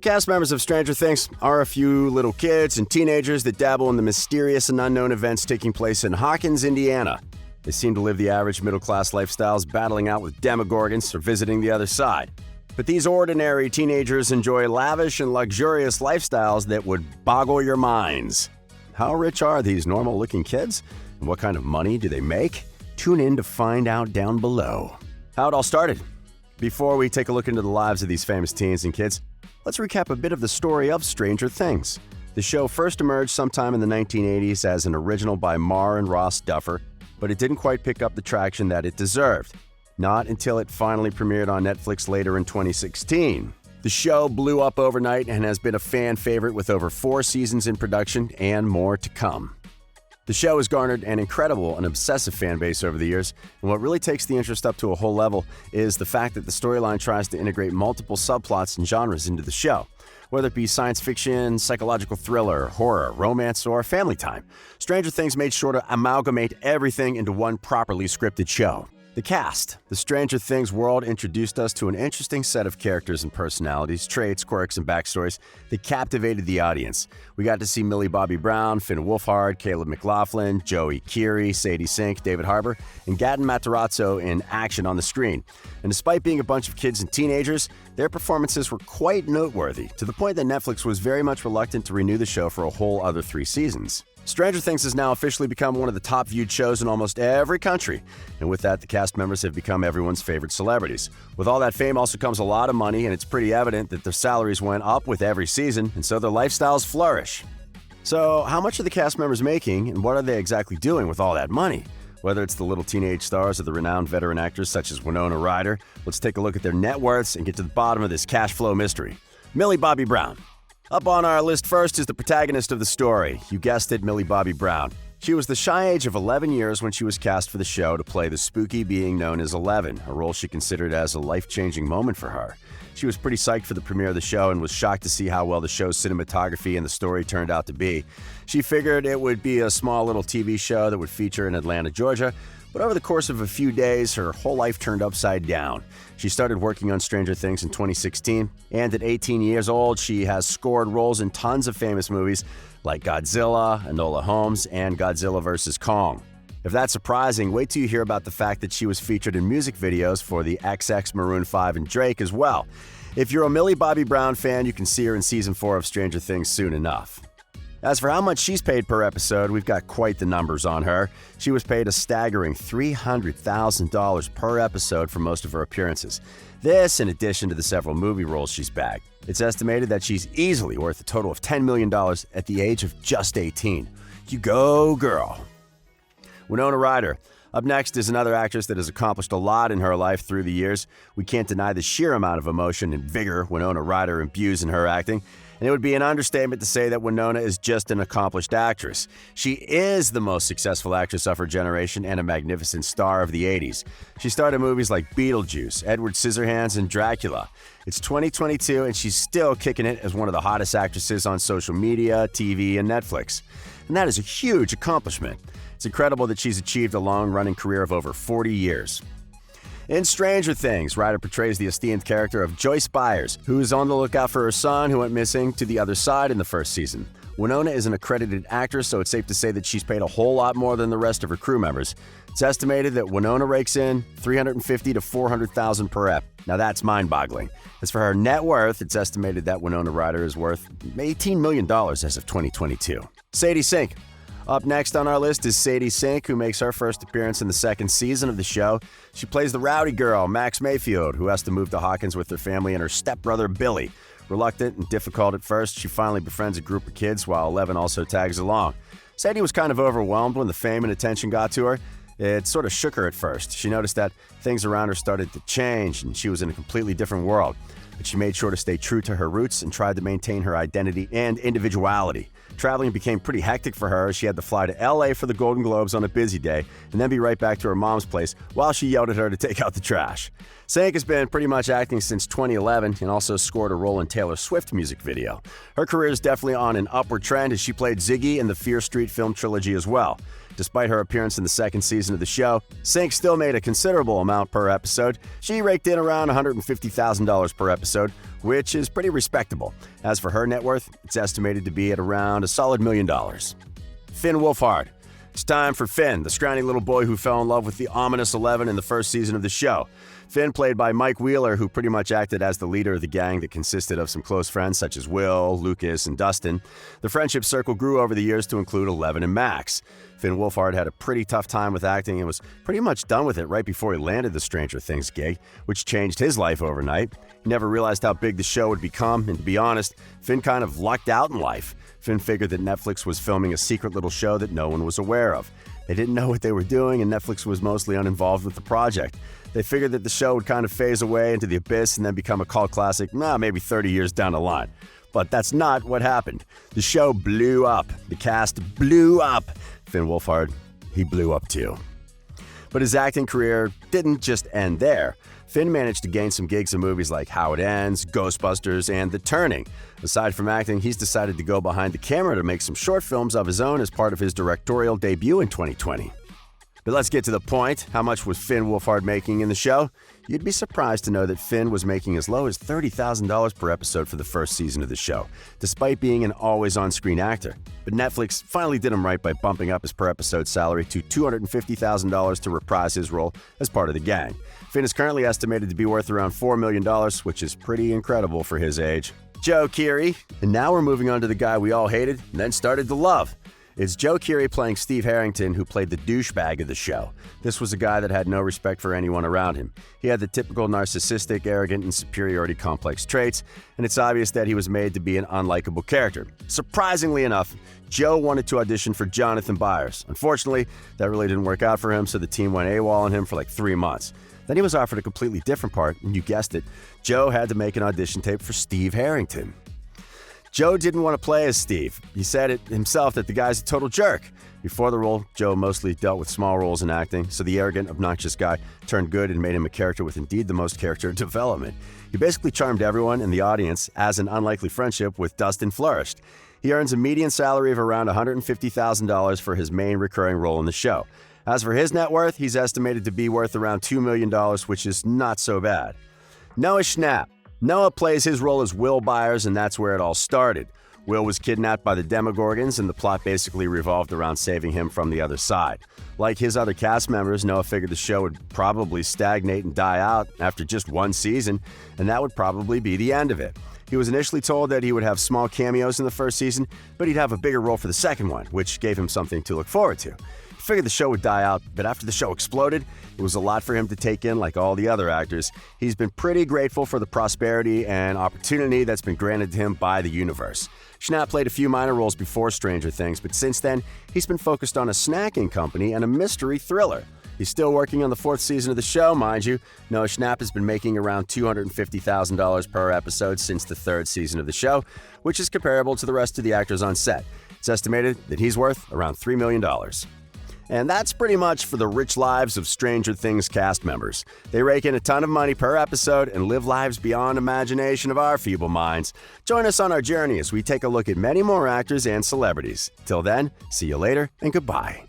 cast members of Stranger Things are a few little kids and teenagers that dabble in the mysterious and unknown events taking place in Hawkins, Indiana. They seem to live the average middle-class lifestyles, battling out with demogorgons or visiting the other side. But these ordinary teenagers enjoy lavish and luxurious lifestyles that would boggle your minds. How rich are these normal-looking kids? And what kind of money do they make? Tune in to find out down below. How it all started. Before we take a look into the lives of these famous teens and kids, let's recap a bit of the story of Stranger Things. The show first emerged sometime in the 1980s as an original by Marr and Ross Duffer, but it didn't quite pick up the traction that it deserved. Not until it finally premiered on Netflix later in 2016. The show blew up overnight and has been a fan favorite with over 4 seasons in production and more to come. The show has garnered an incredible and obsessive fan base over the years, and what really takes the interest up to a whole level is the fact that the storyline tries to integrate multiple subplots and genres into the show. Whether it be science fiction, psychological thriller, horror, romance, or family time, Stranger Things made sure to amalgamate everything into one properly scripted show. The cast. The Stranger Things world introduced us to an interesting set of characters and personalities, traits, quirks, and backstories that captivated the audience. We got to see Millie Bobby Brown, Finn Wolfhard, Caleb McLaughlin, Joey Keery, Sadie Sink, David Harbour, and Gaten Matarazzo in action on the screen. And despite being a bunch of kids and teenagers, their performances were quite noteworthy, to the point that Netflix was very much reluctant to renew the show for a whole other 3 seasons. Stranger Things has now officially become one of the top viewed shows in almost every country, and with that, the cast members have become everyone's favorite celebrities. With all that fame also comes a lot of money, and it's pretty evident that their salaries went up with every season, and so their lifestyles flourish. So, how much are the cast members making, and what are they exactly doing with all that money? Whether it's the little teenage stars or the renowned veteran actors such as Winona Ryder, let's take a look at their net worths and get to the bottom of this cash flow mystery. Millie Bobby Brown. Up on our list first is the protagonist of the story. You guessed it, Millie Bobby Brown. She was the shy age of 11 years when she was cast for the show to play the spooky being known as Eleven, a role she considered as a life-changing moment for her. She was pretty psyched for the premiere of the show and was shocked to see how well the show's cinematography and the story turned out to be. She figured it would be a small little TV show that would feature in Atlanta, Georgia, but over the course of a few days, her whole life turned upside down. She started working on Stranger Things in 2016, and at 18 years old, she has scored roles in tons of famous movies like Godzilla, Enola Holmes, and Godzilla vs. Kong. If that's surprising, wait till you hear about the fact that she was featured in music videos for the XX, Maroon 5, and Drake as well. If you're a Millie Bobby Brown fan, you can see her in Season 4 of Stranger Things soon enough. As for how much she's paid per episode, we've got quite the numbers on her. She was paid a staggering $300,000 per episode for most of her appearances. This in addition to the several movie roles she's bagged. It's estimated that she's easily worth a total of $10 million at the age of just 18. You go, girl. Winona Ryder. Up next is another actress that has accomplished a lot in her life through the years. We can't deny the sheer amount of emotion and vigor Winona Ryder imbues in her acting. And it would be an understatement to say that Winona is just an accomplished actress. She is the most successful actress of her generation and a magnificent star of the 80s. She starred in movies like Beetlejuice, Edward Scissorhands, and Dracula. It's 2022 and she's still kicking it as one of the hottest actresses on social media, TV, and Netflix. And that is a huge accomplishment. It's incredible that she's achieved a long-running career of over 40 years. In Stranger Things, Ryder portrays the esteemed character of Joyce Byers, who is on the lookout for her son who went missing to the other side in the first season. Winona is an accredited actress, so it's safe to say that she's paid a whole lot more than the rest of her crew members. It's estimated that Winona rakes in $350,000 to $400,000 per ep. Now that's mind-boggling. As for her net worth, it's estimated that Winona Ryder is worth $18 million as of 2022. Sadie Sink. Up next on our list is Sadie Sink, who makes her first appearance in the second season of the show. She plays the rowdy girl, Max Mayfield, who has to move to Hawkins with her family and her stepbrother, Billy. Reluctant and difficult at first, she finally befriends a group of kids while Eleven also tags along. Sadie was kind of overwhelmed when the fame and attention got to her. It sort of shook her at first. She noticed that things around her started to change and she was in a completely different world. But she made sure to stay true to her roots and tried to maintain her identity and individuality. Traveling became pretty hectic for her as she had to fly to LA for the Golden Globes on a busy day and then be right back to her mom's place while she yelled at her to take out the trash. Sink has been pretty much acting since 2011 and also scored a role in Taylor Swift's music video. Her career is definitely on an upward trend as she played Ziggy in the Fear Street film trilogy as well. Despite her appearance in the second season of the show, Sink still made a considerable amount per episode. She raked in around $150,000 per episode, which is pretty respectable. As for her net worth, it's estimated to be at around a solid $1 million. Finn Wolfhard. It's time for Finn, the scrawny little boy who fell in love with the ominous 11 in the first season of the show. Finn, played by Mike Wheeler, who pretty much acted as the leader of the gang that consisted of some close friends such as Will, Lucas, and Dustin. The friendship circle grew over the years to include 11 and Max. Finn Wolfhard had a pretty tough time with acting and was pretty much done with it right before he landed the Stranger Things gig, which changed his life overnight. He never realized how big the show would become, and to be honest, Finn kind of lucked out in life. Finn figured that Netflix was filming a secret little show that no one was aware of. They didn't know what they were doing, and Netflix was mostly uninvolved with the project. They figured that the show would kind of phase away into the abyss and then become a cult classic, maybe 30 years down the line. But that's not what happened. The show blew up. The cast blew up. Finn Wolfhard, he blew up too. But his acting career didn't just end there. Finn managed to gain some gigs in movies like How It Ends, Ghostbusters, and The Turning. Aside from acting, he's decided to go behind the camera to make some short films of his own as part of his directorial debut in 2020. But let's get to the point. How much was Finn Wolfhard making in the show? You'd be surprised to know that Finn was making as low as $30,000 per episode for the first season of the show, despite being an always on-screen actor. But Netflix finally did him right by bumping up his per-episode salary to $250,000 to reprise his role as part of the gang. Finn is currently estimated to be worth around $4 million, which is pretty incredible for his age. Joe Keery. And now we're moving on to the guy we all hated and then started to love. It's Joe Keery playing Steve Harrington, who played the douchebag of the show. This was a guy that had no respect for anyone around him. He had the typical narcissistic, arrogant, and superiority complex traits, and it's obvious that he was made to be an unlikable character. Surprisingly enough, Joe wanted to audition for Jonathan Byers. Unfortunately, that really didn't work out for him, so the team went AWOL on him for like 3 months. Then he was offered a completely different part, and you guessed it, Joe had to make an audition tape for Steve Harrington. Joe didn't want to play as Steve. He said it himself that the guy's a total jerk. Before the role, Joe mostly dealt with small roles in acting, so the arrogant, obnoxious guy turned good and made him a character with indeed the most character development. He basically charmed everyone in the audience as an unlikely friendship with Dustin flourished. He earns a median salary of around $150,000 for his main recurring role in the show. As for his net worth, he's estimated to be worth around $2 million, which is not so bad. Noah Schnapp. Noah plays his role as Will Byers, and that's where it all started. Will was kidnapped by the demogorgons, and the plot basically revolved around saving him from the other side. Like his other cast members, Noah figured the show would probably stagnate and die out after just one season, and that would probably be the end of it. He was initially told that he would have small cameos in the first season, but he'd have a bigger role for the second one, which gave him something to look forward to. He figured the show would die out, but after the show exploded, it was a lot for him to take in like all the other actors. He's been pretty grateful for the prosperity and opportunity that's been granted to him by the universe. Schnapp played a few minor roles before Stranger Things, but since then, he's been focused on a snacking company and a mystery thriller. He's still working on the 4th season of the show, mind you. Noah Schnapp has been making around $250,000 per episode since the 3rd season of the show, which is comparable to the rest of the actors on set. It's estimated that he's worth around $3 million. And that's pretty much for the rich lives of Stranger Things cast members. They rake in a ton of money per episode and live lives beyond imagination of our feeble minds. Join us on our journey as we take a look at many more actors and celebrities. Till then, see you later and goodbye.